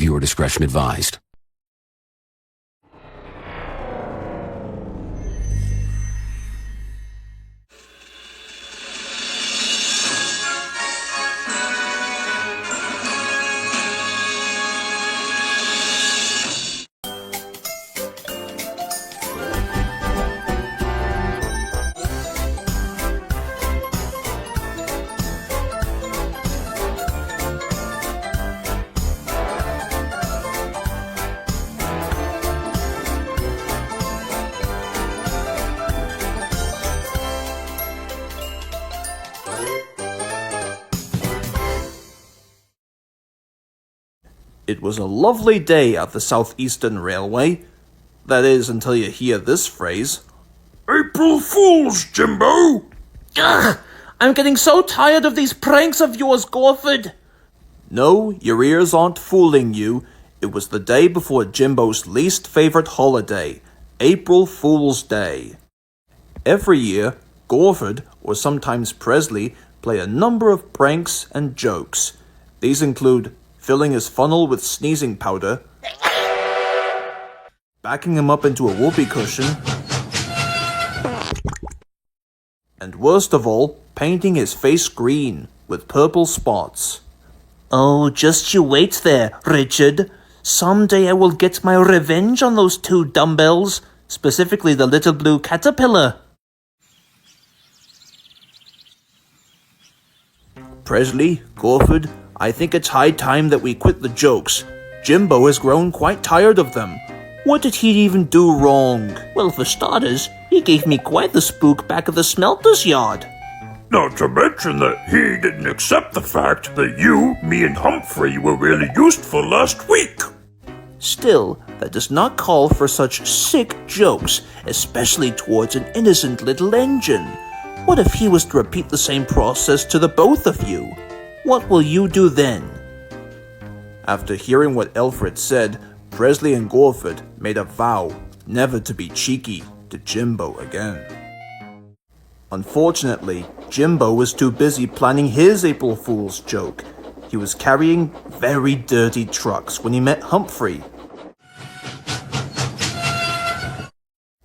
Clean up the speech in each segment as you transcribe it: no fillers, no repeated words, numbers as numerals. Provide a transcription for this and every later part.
Viewer discretion advised. It was a lovely day at the Southeastern Railway. That is, until you hear this phrase. April Fools, Jimbo! Ugh! I'm getting so tired of these pranks of yours, Gorford. No, your ears aren't fooling you. It was the day before Jimbo's least favorite holiday, April Fool's Day. Every year, Gorford, or sometimes Presley, play a number of pranks and jokes. These include filling his funnel with sneezing powder, backing him up into a whoopee cushion, and worst of all, painting his face green with purple spots. Oh, just you wait there, Richard. Someday I will get my revenge on those two dumbbells, specifically the little blue caterpillar. Presley, Gorford, I think it's high time that we quit the jokes. Jimbo has grown quite tired of them. What did he even do wrong? Well, for starters, he gave me quite the spook back at the smelter's yard. Not to mention that he didn't accept the fact that you, me, and Humphrey were really useful last week. Still, that does not call for such sick jokes, especially towards an innocent little engine. What if he was to repeat the same process to the both of you? What will you do then? After hearing what Alfred said, Presley and Gorford made a vow never to be cheeky to Jimbo again. Unfortunately, Jimbo was too busy planning his April Fool's joke. He was carrying very dirty trucks when he met Humphrey.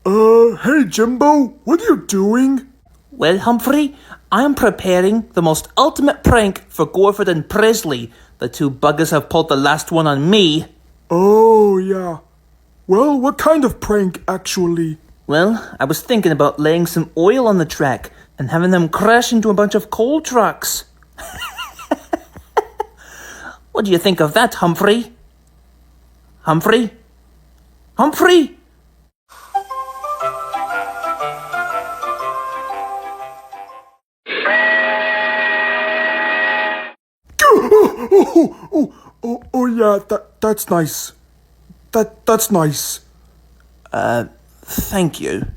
Hey Jimbo, what are you doing? Well, Humphrey, I'm preparing the most ultimate prank for Gorford and Presley. The two buggers have pulled the last one on me. Oh, yeah. Well, what kind of prank, actually? Well, I was thinking about laying some oil on the track and having them crash into a bunch of coal trucks. What do you think of that, Humphrey? Humphrey? Humphrey? Oh, yeah, that's nice. That's nice. Thank you.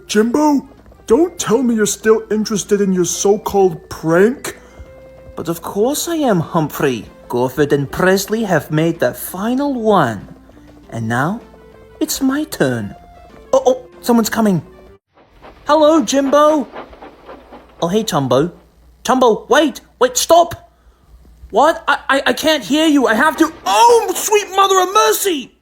Jimbo, don't tell me you're still interested in your so-called prank? But of course I am, Humphrey. Gorford and Presley have made the final one. And now, it's my turn. Oh, someone's coming. Hello, Jimbo. Oh, hey, Tombo. Tombo, wait, stop. What? I can't hear you. I have to... Oh, sweet mother of mercy!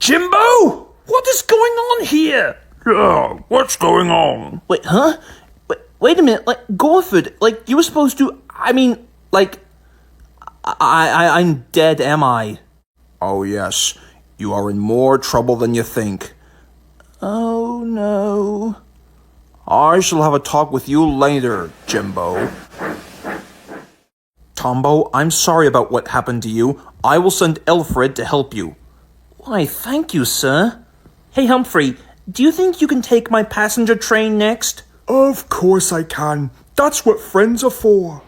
Jimbo? What is going on here? Yeah, what's going on? Wait, huh? Wait a minute, like, Gorford, like, you were supposed to, I mean, like, I'm dead, am I? Oh yes, you are in more trouble than you think. Oh, no. I shall have a talk with you later, Jimbo. Tombo, I'm sorry about what happened to you. I will send Alfred to help you. Why, thank you, sir. Hey, Humphrey, do you think you can take my passenger train next? Of course I can. That's what friends are for.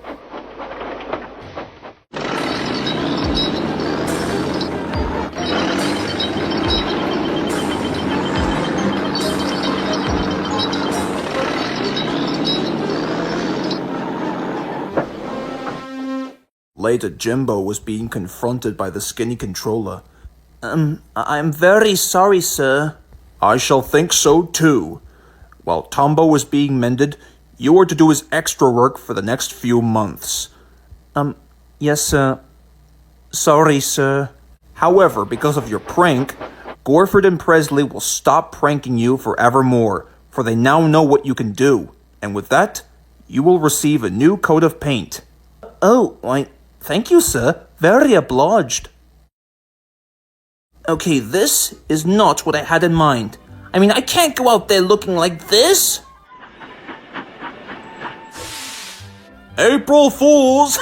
Later, Jimbo was being confronted by the skinny controller. I'm very sorry, sir. I shall think so too. While Tombo was being mended, you were to do his extra work for the next few months. Yes, sir. Sorry, sir. However, because of your prank, Gorford and Presley will stop pranking you forevermore, for they now know what you can do. And with that, you will receive a new coat of paint. Oh, why, thank you, sir. Very obliged. Okay, this is not what I had in mind. I mean, I can't go out there looking like this. April Fools!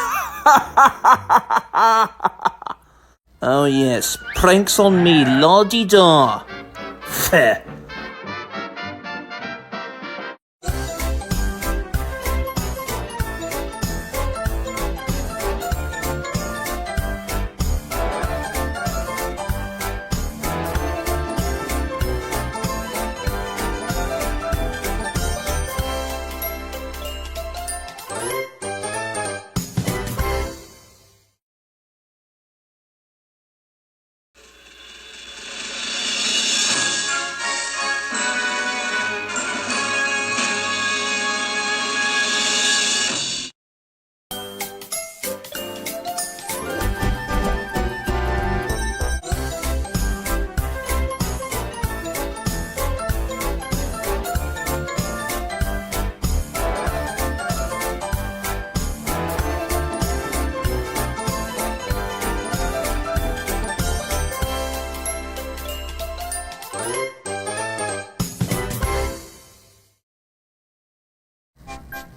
Oh yes, pranks on me, la-di-da. Fair.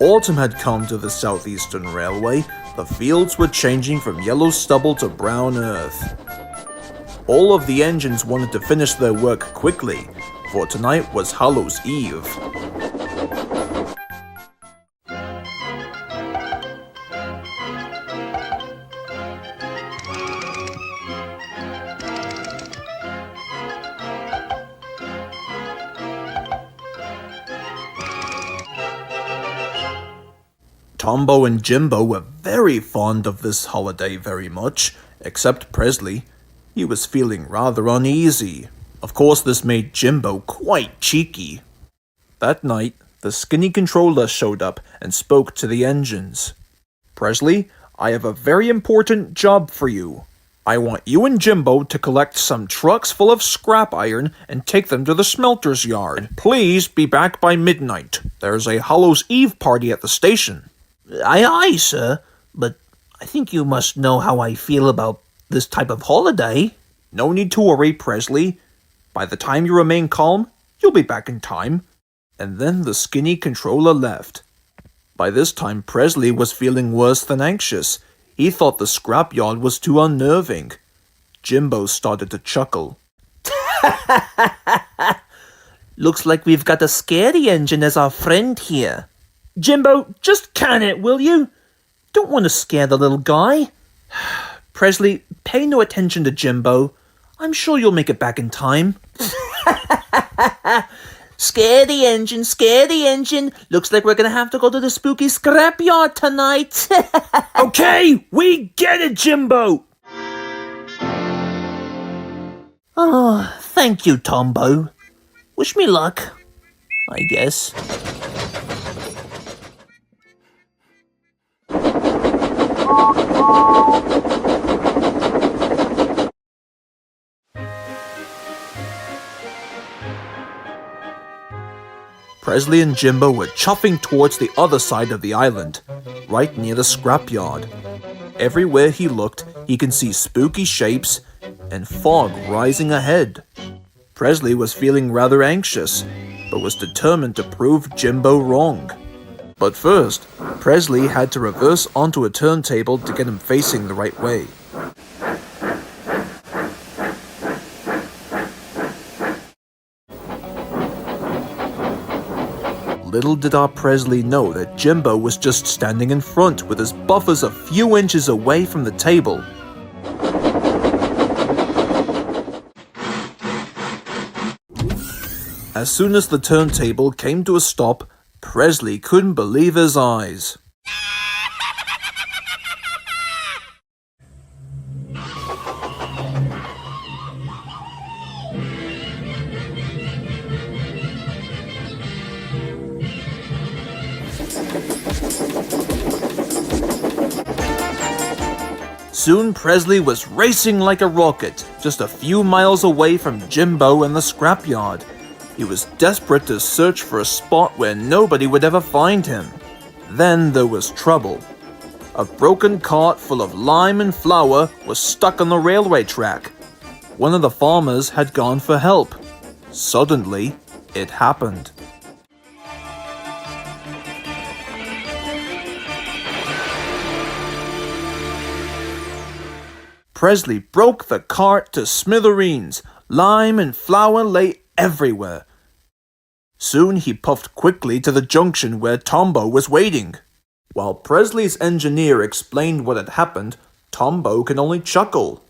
Autumn had come to the Southeastern Railway. The fields were changing from yellow stubble to brown earth. All of the engines wanted to finish their work quickly, for tonight was Hallows' Eve. Tombo and Jimbo were very fond of this holiday very much, except Presley. He was feeling rather uneasy. Of course, this made Jimbo quite cheeky. That night, the skinny controller showed up and spoke to the engines. Presley, I have a very important job for you. I want you and Jimbo to collect some trucks full of scrap iron and take them to the smelter's yard. And please be back by midnight. There's a Hallows' Eve party at the station. Aye, sir, but I think you must know how I feel about this type of holiday. No need to worry, Presley. By the time you remain calm, you'll be back in time. And then the skinny controller left. By this time, Presley was feeling worse than anxious. He thought the scrapyard was too unnerving. Jimbo started to chuckle. Looks like we've got a scary engine as our friend here. Jimbo, just can it, will you? Don't want to scare the little guy. Presley, pay no attention to Jimbo. I'm sure you'll make it back in time. Scare the engine. Looks like we're going to have to go to the spooky scrapyard tonight. Okay, we get it, Jimbo. Oh, thank you, Tombo. Wish me luck, I guess. Presley and Jimbo were chuffing towards the other side of the island, right near the scrapyard. Everywhere he looked, he could see spooky shapes and fog rising ahead. Presley was feeling rather anxious, but was determined to prove Jimbo wrong. But first, Presley had to reverse onto a turntable to get him facing the right way. Little did our Presley know that Jimbo was just standing in front with his buffers a few inches away from the table. As soon as the turntable came to a stop, Presley couldn't believe his eyes. Soon Presley was racing like a rocket, just a few miles away from Jimbo and the scrapyard. He was desperate to search for a spot where nobody would ever find him. Then there was trouble. A broken cart full of lime and flour was stuck on the railway track. One of the farmers had gone for help. Suddenly, it happened. Presley broke the cart to smithereens. Lime and flour lay everywhere. Soon he puffed quickly to the junction where Tombo was waiting. While Presley's engineer explained what had happened, Tombo could only chuckle.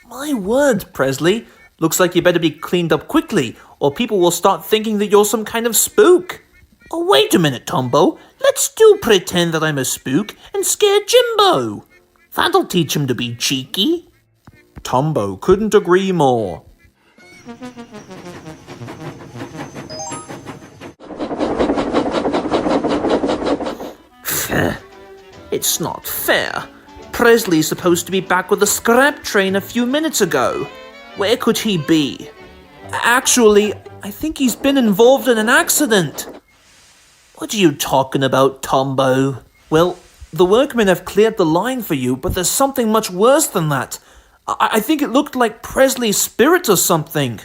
My word, Presley. Looks like you better be cleaned up quickly, or people will start thinking that you're some kind of spook. Oh, wait a minute, Tombo. Let's do pretend that I'm a spook and scare Jimbo. That'll teach him to be cheeky. Tombo couldn't agree more. It's not fair. Presley's supposed to be back with the scrap train a few minutes ago. Where could he be? Actually, I think he's been involved in an accident. What are you talking about, Tombo? Well, the workmen have cleared the line for you, but there's something much worse than that. I think it looked like Presley's spirit or something.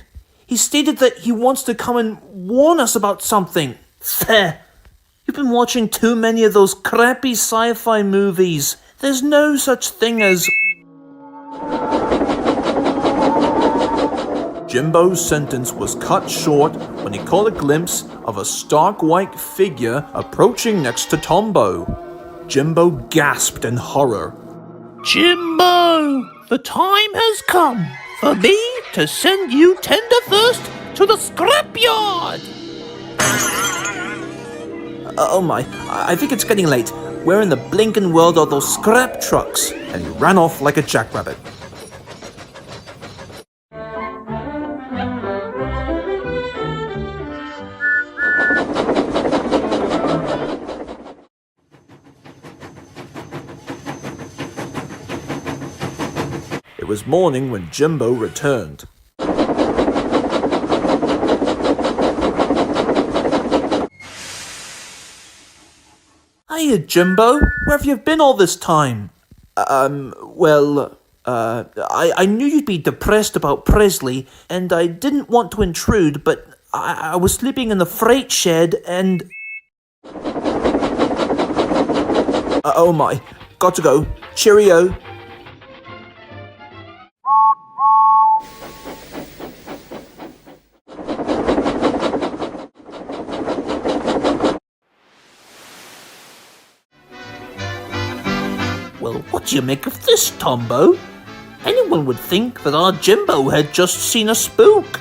He stated that he wants to come and warn us about something. There. You've been watching too many of those crappy sci-fi movies. There's no such thing as... Jimbo's sentence was cut short when he caught a glimpse of a stark white figure approaching next to Tombo. Jimbo gasped in horror. Jimbo, the time has come for me to send you tender first to the scrapyard. Oh my, I think it's getting late. Where in the blinking world are those scrap trucks? And he ran off like a jackrabbit. It was morning when Jimbo returned. Hiya, Jimbo. Where have you been all this time? I knew you'd be depressed about Presley, and I didn't want to intrude, but I was sleeping in the freight shed, and... Oh my, got to go. Cheerio. Well, what do you make of this, Tombo? Anyone would think that our Jimbo had just seen a spook.